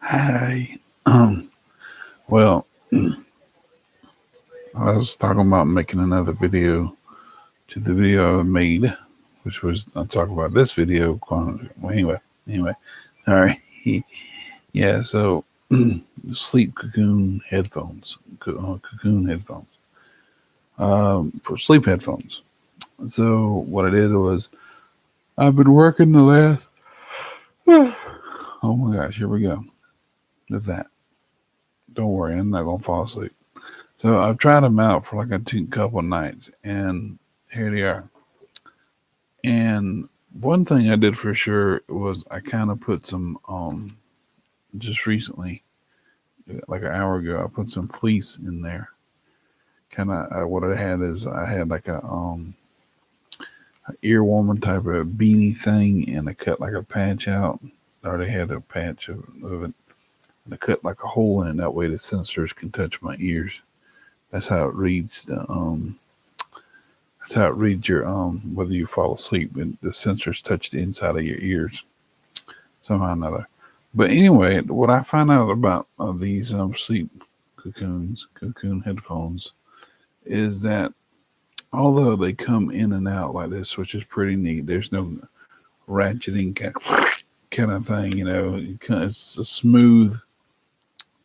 Hi. Well, I was talking about making another video to the video I made, which was I'll talk about this video. Well, anyway, all right. Yeah, so sleep cocoon headphones, cocoon headphones, for sleep headphones. So what I did was I've been working the last. Oh my gosh, here we go with that. Don't worry, I'm not gonna fall asleep. So I've tried them out for like a couple of nights, and here they are. And one thing I did for sure was I kind of put some just recently, like an hour ago, I put some fleece in there. Kind of what I had is I had like a ear warmer type of beanie thing, and I cut like a patch out. I already had a patch of it, and I cut like a hole in it. That way the sensors can touch my ears. That's how it reads the That's how it reads your whether you fall asleep. And the sensors touch the inside of your ears somehow or another. But anyway, what I find out about these sleep cocoon headphones, is that although they come in and out like this, which is pretty neat, there's no ratcheting kind of thing. It's a smooth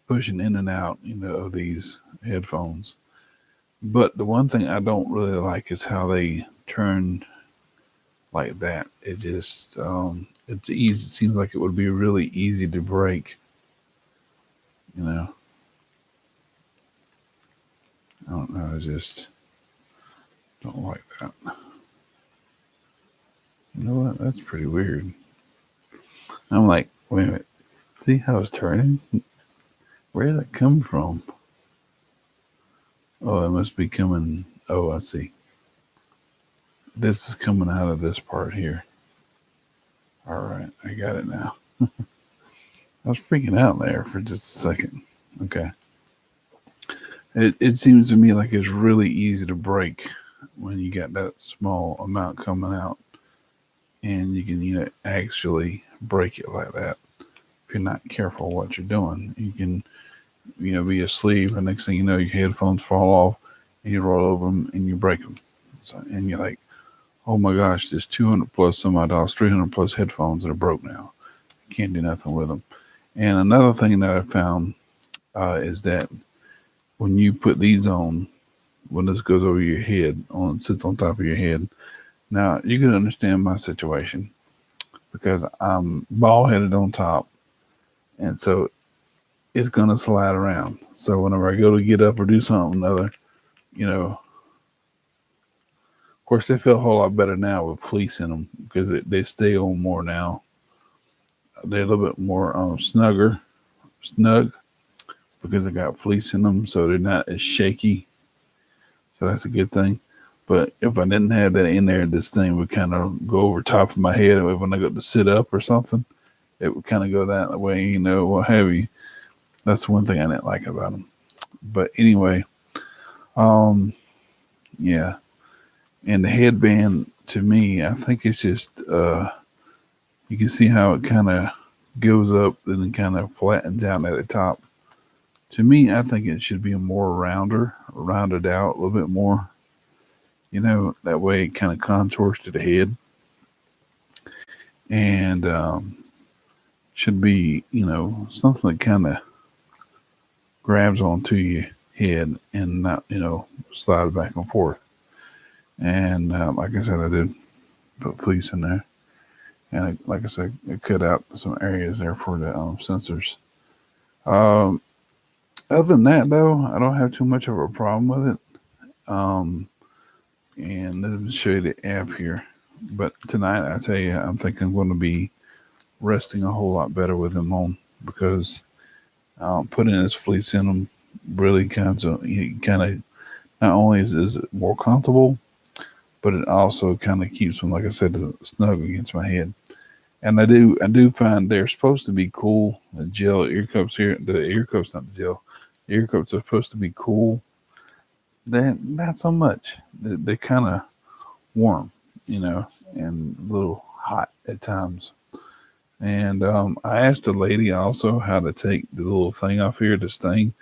pushing in and out, of these headphones. But the one thing I don't really like is how they turn like that. It's easy. It seems like it would be really easy to break. You know, I don't know. I just don't like that. You know what? That's pretty weird. I'm like, wait a minute. See how it's turning? Where did that come from? Oh, it must be coming. Oh, I see. This is coming out of this part here. All right, I got it now. I was freaking out there for just a second. Okay. It seems to me like it's really easy to break when you got that small amount coming out, and you can actually break it like that if you're not careful what you're doing. You can be asleep, and next thing you know, your headphones fall off, and you roll over them and you break them. And you're like, oh my gosh, there's 200 plus some odd dollars, 300 plus headphones that are broke now. You can't do nothing with them. And another thing that I found is that when you put these on, when this goes over your head, sits on top of your head. Now you can understand my situation because I'm bald headed on top, and so it's gonna slide around. So whenever I go to get up or do something other, of course they feel a whole lot better now with fleece in them because they stay on more now. They're a little bit more snug because they got fleece in them, so they're not as shaky. So that's a good thing. But if I didn't have that in there, this thing would kind of go over top of my head when I go to sit up or something. It would kind of go that way, what have you. That's one thing I didn't like about them. But anyway, um, yeah. And the headband, to me, I think it's just you can see how it kind of goes up and then kind of flattens out at the top. To me, I think it should be more rounded out a little bit more. That way it kind of contours to the head, and should be, something that kind of grabs onto your head and not, slide back and forth. And like I said, I did put fleece in there, and like I said, it cut out some areas there for the sensors. Um, Other than that, though, I don't have too much of a problem with it. Um, and let me show you the app here. But tonight, I tell you, I'm thinking I'm going to be resting a whole lot better with them on because putting this fleece in them really kind of not only is it more comfortable, but it also kind of keeps them, like I said, snug against my head. And I do find they're supposed to be cool. The gel ear cups here, the ear cups, not the gel. The ear cups are supposed to be cool. They not so much. They're kind of warm. and a little hot at times. And I asked a lady also how to take the little thing off here, this thing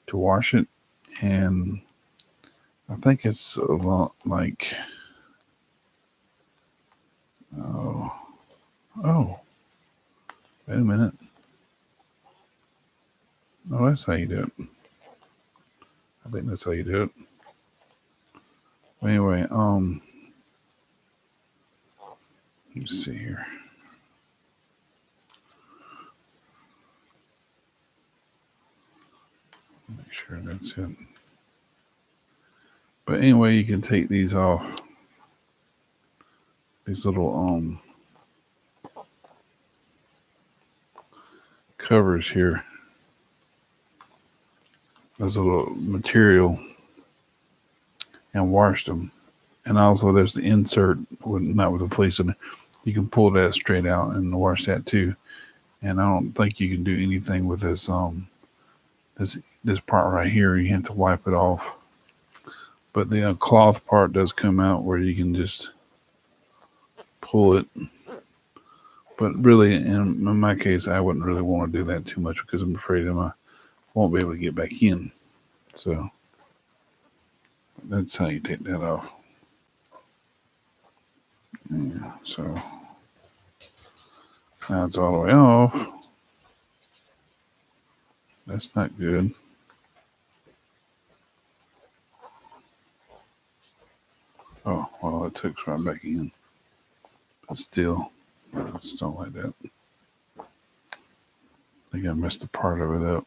to wash it. And I think it's a lot like, oh, oh, wait a minute. Oh, that's how you do it. I think that's how you do it. Anyway, let's see here. Make sure that's it. But anyway, you can take these off. These little covers here. There's a little material and wash them. And also there's the insert not with the fleece in it. You can pull that straight out and wash that too. And I don't think you can do anything with this part right here. You have to wipe it off. But the cloth part does come out where you can just pull it. But really, in my case, I wouldn't really want to do that too much because I'm afraid I won't be able to get back in. So that's how you take that off. Yeah, so now it's all the way off. That's not good. Oh, well, it took right back in. But still, it's not like that. I think I messed a part of it up.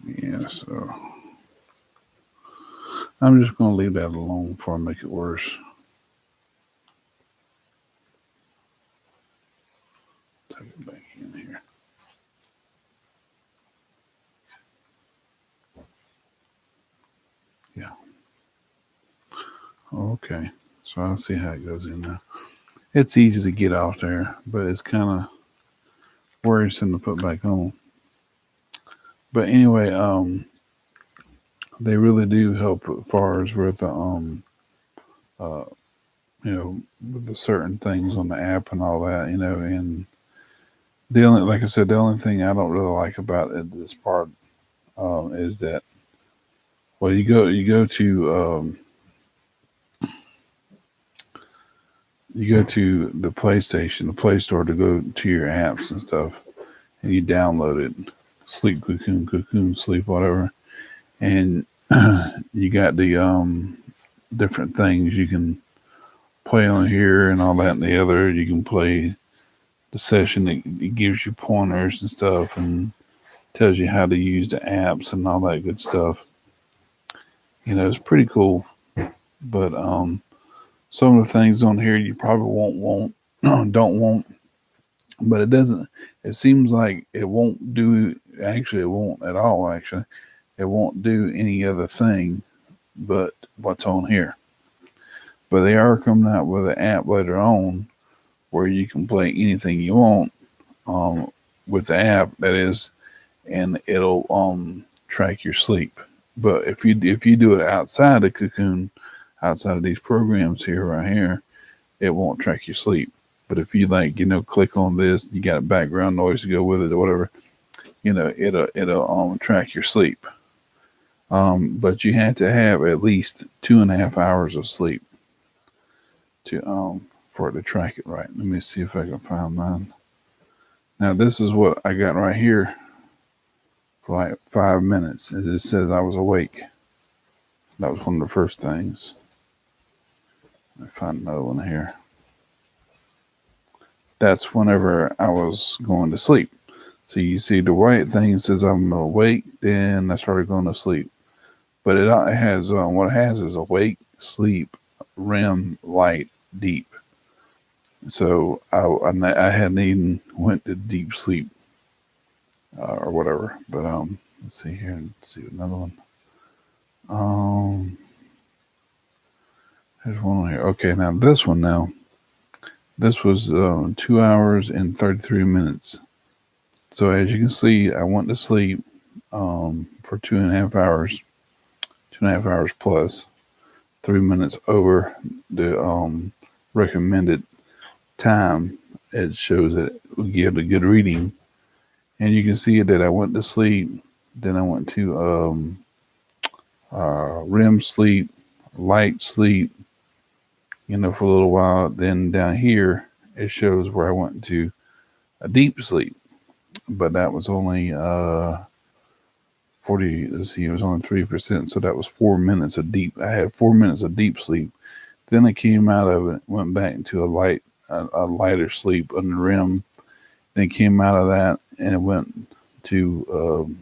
Yeah, so I'm just going to leave that alone before I make it worse. Take it back in here. Yeah. Okay. So I'll see how it goes in now. It's easy to get off there, but it's kind of worrisome to put back on. But anyway, they really do help as far as with uh, with the certain things on the app and all that, and the only, like I said, the only thing I don't really like about this part is that, well, you go to the PlayStation, the Play Store to go to your apps and stuff, and you download it, Sleep Kokoon, Sleep, whatever, and you got the different things you can play on here and all that and the other. You can play the session that it gives you pointers and stuff and tells you how to use the apps and all that good stuff. It's pretty cool. But some of the things on here you probably won't want, don't want. But it doesn't. It seems like it won't do. Actually, it won't at all. Actually, it won't do any other thing but what's on here. But they are coming out with an app later on where you can play anything you want with the app. That is, and it'll track your sleep. But if you do it outside of Kokoon, outside of these programs here right here, it won't track your sleep. But if you click on this, you got background noise to go with it or whatever, it'll track your sleep. But you have to have at least 2.5 hours of sleep to for it to track it right. Let me see if I can find mine. Now this is what I got right here for like 5 minutes. It says I was awake. That was one of the first things. Let me find another one here. That's whenever I was going to sleep. So you see the white thing says I'm awake, then I started going to sleep. But it has what it has is awake, sleep, REM, light, deep. So I hadn't even went to deep sleep or whatever. But let's see here. Let's see another one. There's one on here. Okay, now this one now. This was 2 hours and 33 minutes. So as you can see, I went to sleep for 2.5 hours, 2.5 hours plus. 3 minutes over the recommended time, it shows that it will give a good reading. And you can see that I went to sleep, then I went to REM sleep, light sleep, for a little while. Then down here, it shows where I went to a deep sleep, but that was only 40. Let's see, it was only 3%, so that was 4 minutes of deep. I had 4 minutes of deep sleep. Then I came out of it, went back into a lighter sleep under REM. Then came out of that and it went to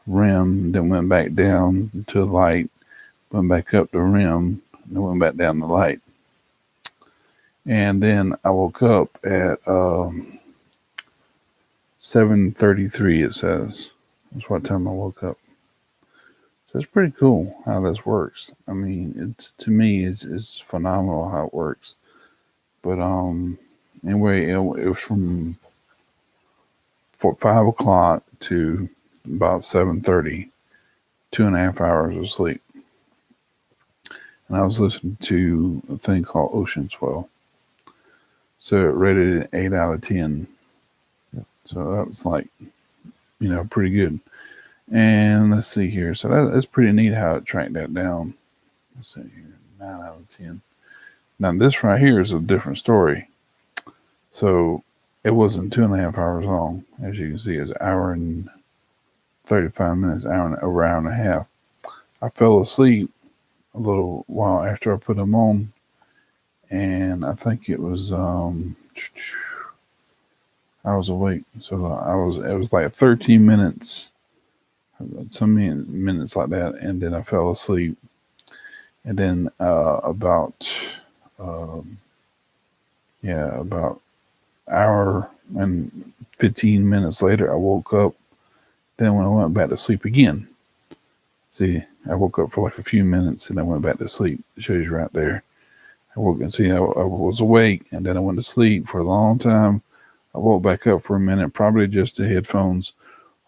REM. Then went back down to light. Went back up to REM. And then went back down to light. And then I woke up at 7:33. It says that's what time I woke up. So it's pretty cool how this works. I mean, to me, it's phenomenal how it works. But anyway, it was from 5 o'clock to about 7:30, 2.5 hours of sleep. And I was listening to a thing called Ocean Swell. So it rated it 8 out of 10. So that was like, pretty good. And let's see here. So that's pretty neat how it tracked that down. Let's see here, 9 out of 10. Now this right here is a different story. So it wasn't 2.5 hours long. As you can see, it's an hour and 35 minutes, over hour and a half. I fell asleep a little while after I put them on, and I think it was I was awake. So it was like 13 minutes, some minutes like that, and then I fell asleep. And then about hour and 15 minutes later, I woke up. Then when I went back to sleep again, see, I woke up for like a few minutes and I went back to sleep. It shows you right there. I woke and see, I was awake and then I went to sleep for a long time. I woke back up for a minute, probably just the headphones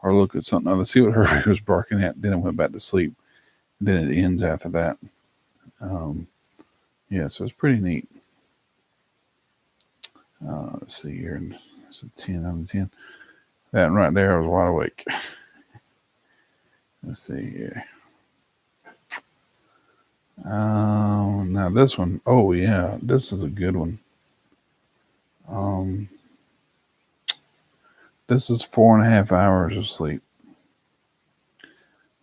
or look at something other, see what Herbie was barking at. Then I went back to sleep. Then it ends after that. So it's pretty neat. Let's see here. It's a 10 out of 10. That right there, I was wide awake. Let's see here. Now this one, oh yeah, this is a good one. This is 4.5 hours of sleep.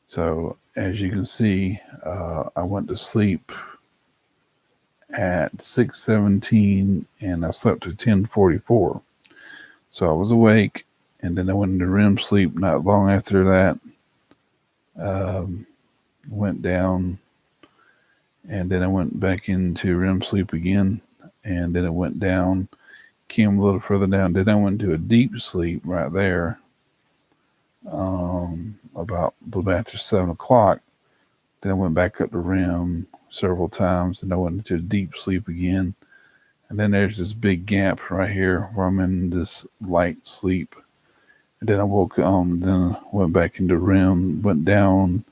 So as you can see, I went to sleep at 6:17 and I slept to 10:44. So I was awake, and then I went into REM sleep not long after that. Went down, and then I went back into REM sleep again, and then it went down, came a little further down. Then I went to a deep sleep right there, about a little bit after 7 o'clock. Then I went back up to REM several times, and I went into deep sleep again. And then there's this big gap right here where I'm in this light sleep. And then I woke then I went back into REM, went down,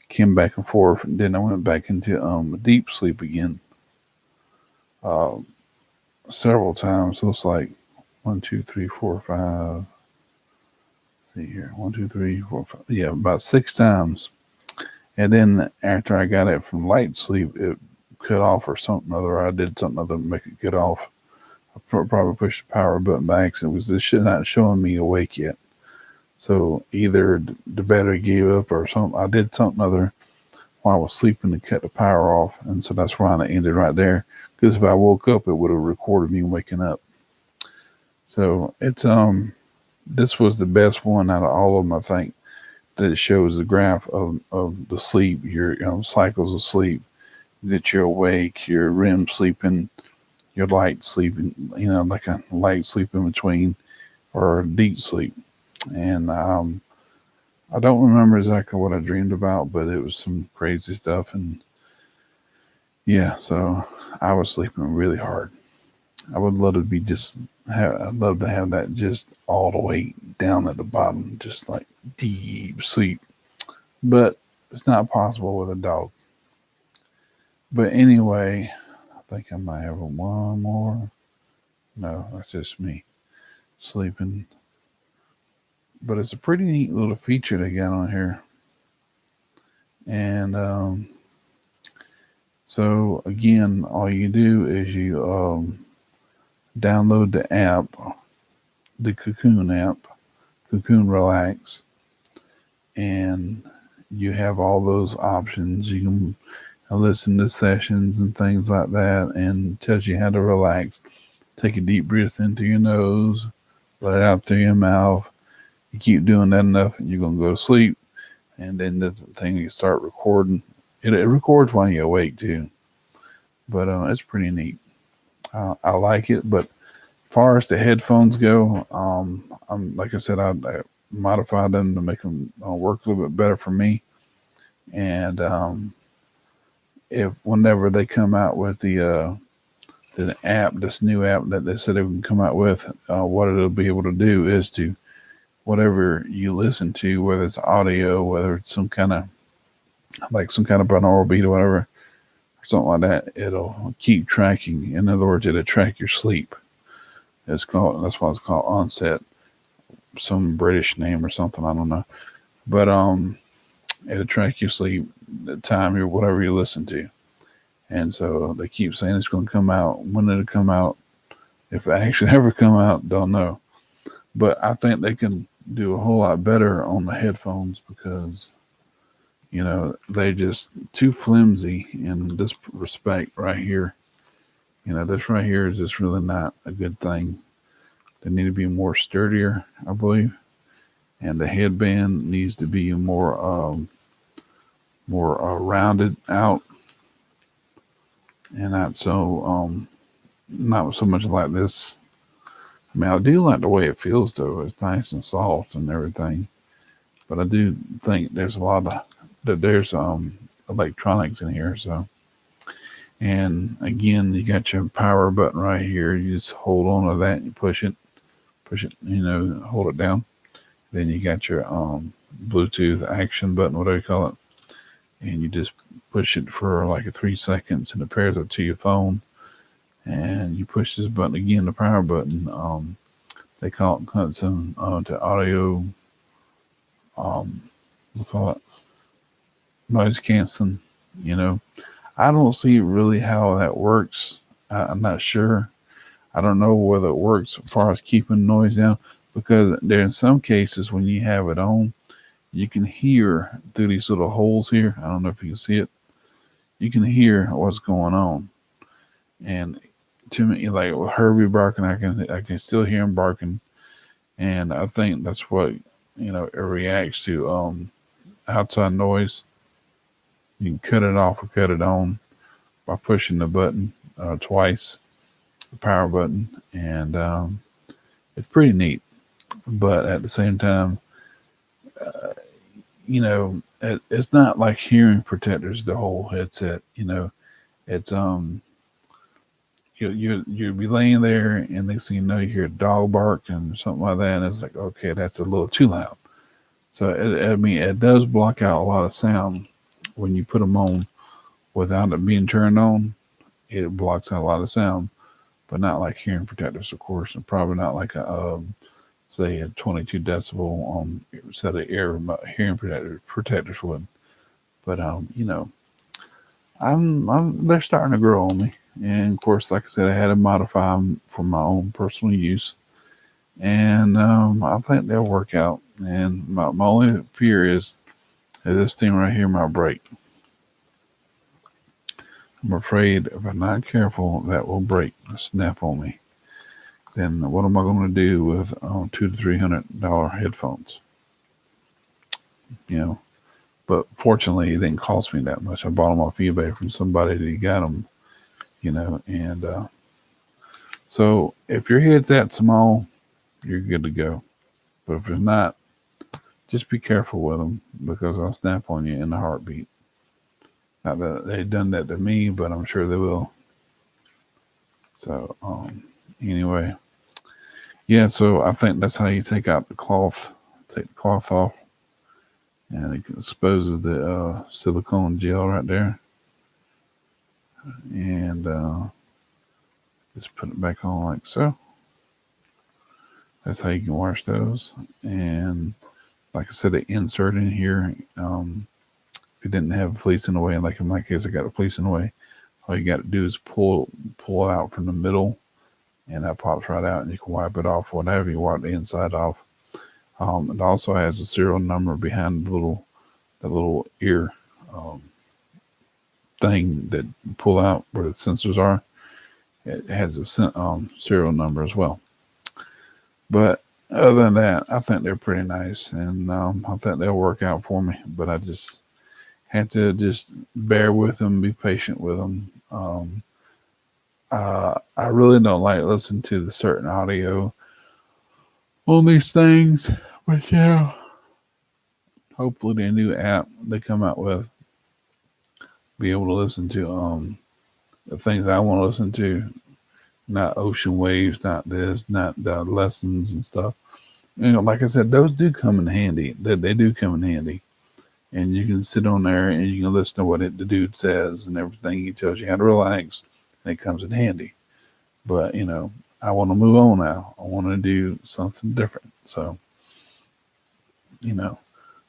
came back and forth, and then I went back into deep sleep again. Several times. So it's like 1, 2, 3, 4, 5. See here, 1, 2, 3, 4, 5. Yeah, about 6 times. And then after I got it from light sleep, it cut off or something other. I did something other to make it get off. I probably pushed the power button by accident because this shit not showing me awake yet. So either the battery gave up or something. I did something other while I was sleeping to cut the power off, and so that's why I ended right there. Because if I woke up, it would have recorded me waking up. So it's this was the best one out of all of them, I think. That it shows the graph of the sleep, your cycles of sleep, that you're awake, your REM sleeping, your light sleeping, like a light sleep in between, or deep sleep. And I don't remember exactly what I dreamed about, but it was some crazy stuff. And yeah, so I was sleeping really hard. I would love to be I'd love to have that just all the way down at the bottom, just like deep sleep. But it's not possible with a dog. But anyway, I think I might have one more. No, that's just me sleeping. But it's a pretty neat little feature they got on here. And so again, all you do is you download the app, the Kokoon app, Kokoon Relax, and you have all those options. You can listen to sessions and things like that, and tells you how to relax. Take a deep breath into your nose, let it out through your mouth. You keep doing that enough, and you're gonna go to sleep. And then the thing you start recording. It records while you're awake too, but it's pretty neat. I like it, but as far as the headphones go, I'm like I said, I modified them to make them work a little bit better for me. And if whenever they come out with the app, this new app that they said they can come out with, what it'll be able to do is to whatever you listen to, whether it's audio, whether it's some kind of like some kind of binaural beat or whatever, or something like that, it'll keep tracking. In other words, it'll track your sleep. That's why it's called Onset, some British name or something, I don't know. But it'll track your sleep, the time or whatever you listen to. And so they keep saying it's going to come out. When it'll come out, if it actually ever come out, don't know. But I think they can do a whole lot better on the headphones because they're just too flimsy in this respect right here. This right here is just really not a good thing. They need to be more sturdier, I believe, and the headband needs to be more rounded out, and not so much like this. I mean, I do like the way it feels though. It's nice and soft and everything, but I do think there's a lot of that there's electronics in here. So, and again, you got your power button right here. You just hold on to that and you push it, hold it down. Then you got your Bluetooth action button, whatever you call it, and you just push it for like 3 seconds, and it pairs up to your phone. And you push this button again, the power button. They call it cuts to audio. We call it noise canceling. You know, I don't see really how that works. I'm not sure. I don't know whether it works as far as keeping noise down because there in some cases when you have it on, you can hear through these little holes here. I don't know if you can see it. You can hear what's going on, and to me, like with Herbie barking, I can still hear him barking, and I think that's what it reacts to outside noise. You can cut it off or cut it on by pushing the button twice, the power button, and it's pretty neat. But at the same time, it's not like hearing protectors. The whole headset, it's you'll be laying there, and next thing you know, you hear a dog bark and something like that, and it's like, okay, that's a little too loud. So I mean, it does block out a lot of sound when you put them on without it being turned on. It blocks out a lot of sound, but not like hearing protectors, of course, and probably not like say a 22 decibel set of ear hearing protectors would. But they're starting to grow on me, and of course, like I said, I had to modify them for my own personal use, and I think they'll work out. And my only fear is that this thing right here might break. I'm afraid if I'm not careful, that will break, snap on me. Then what am I going to do with $200 to $300 headphones? But fortunately, it didn't cost me that much. I bought them off eBay from somebody that got them, and so if your head's that small, you're good to go. But if it's not, just be careful with them because they'll snap on you in a heartbeat. Not that they've done that to me, but I'm sure they will. So anyway, yeah. So I think that's how you take out the cloth. Take the cloth off, and it exposes the silicone gel right there. and just put it back on like so. That's how you can wash those. And like I said, the insert in here, if you didn't have a fleece in the way, and like in my case, I got a fleece in the way, all you got to do is pull it out from the middle, and that pops right out, and you can wipe it off whatever you wipe the inside off. It also has a serial number behind the little ear um, thing that you pull out where the sensors are. It has a serial number as well. But other than that, I think they're pretty nice, and I think they'll work out for me. But I just had to just bear with them, be patient with them. I really don't like listening to the certain audio on these things, but yeah, hopefully the new app they come out with be able to listen to the things I want to listen to, not ocean waves, not this, not the lessons and stuff. Like I said, those do come in handy. They do come in handy, and you can sit on there and you can listen to what the dude says and everything. He tells you how to relax, and it comes in handy. But I want to move on now. I want to do something different. So, you know,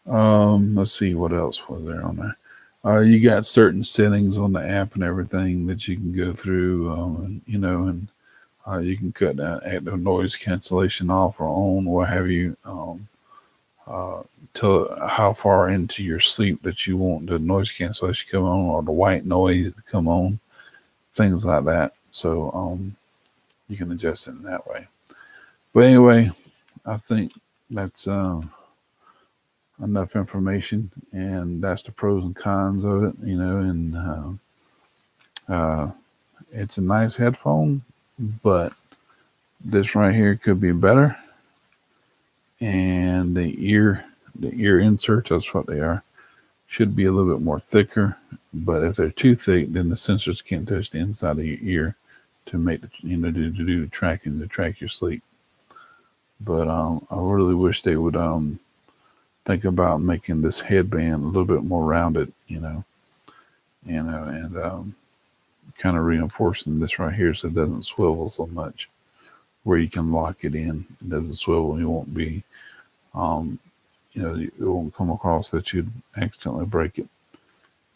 let's see what else was there on there. You got certain settings on the app and everything that you can go through, and you can cut down active noise cancellation off or on, or have you uh, tell it how far into your sleep that you want the noise cancellation to come on or the white noise to come on, things like that. So you can adjust it in that way. But anyway, I think that's enough information, and that's the pros and cons of it, and uh, it's a nice headphone, but this right here could be better. And the ear inserts, that's what they are, should be a little bit more thicker. But if they're too thick, then the sensors can't touch the inside of your ear to make do the tracking to track your sleep. But I really wish they would think about making this headband a little bit more rounded, and kind of reinforcing this right here so it doesn't swivel so much. Where you can lock it in, it doesn't swivel, and you won't be, it won't come across that you'd accidentally break it,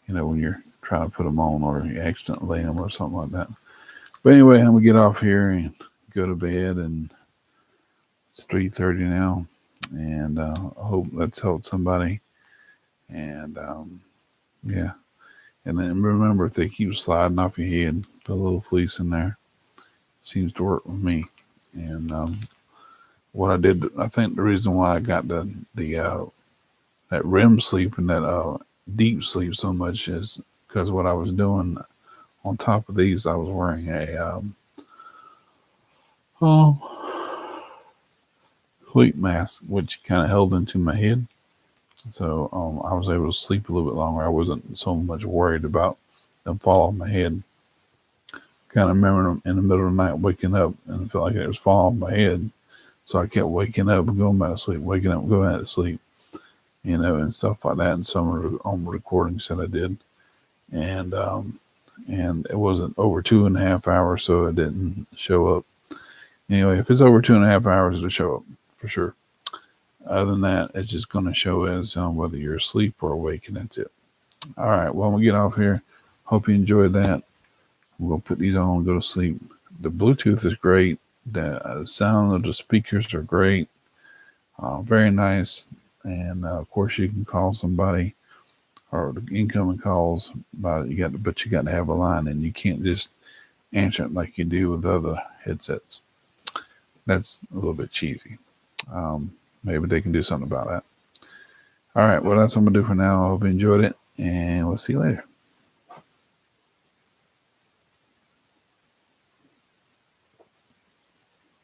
when you're trying to put them on or you accidentally lay them or something like that. But anyway, I'm gonna get off here and go to bed, and it's 3:30 now, and I hope that's helped somebody. And yeah, and then remember, if they keep sliding off your head, put a little fleece in there. It seems to work with me. And what I did, I think the reason why I got the that REM sleep and that deep sleep so much is because what I was doing on top of these, I was wearing a um, sleep mask, which kind of held into my head. So I was able to sleep a little bit longer. I wasn't so much worried about them falling on my head. Kind of remember in the middle of the night waking up and it felt like it was falling on my head. So I kept waking up and going back to sleep, waking up and going back to sleep, and stuff like that. And some of the recordings that I did. And it wasn't over 2.5 hours, so it didn't show up. Anyway, if it's over 2.5 hours, it'll show up for sure. Other than that, it's just going to show as whether you're asleep or awake, and that's it. All right, well, I'm going to get off here. Hope you enjoyed that. We'll put these on and go to sleep. The Bluetooth is great. The sound of the speakers are great. Very nice. And of course, you can call somebody or the incoming calls, but you got to have a line, and you can't just answer it like you do with other headsets. That's a little bit cheesy. Maybe they can do something about that. All right, well, that's what I'm gonna do for now. I hope you enjoyed it, and we'll see you later.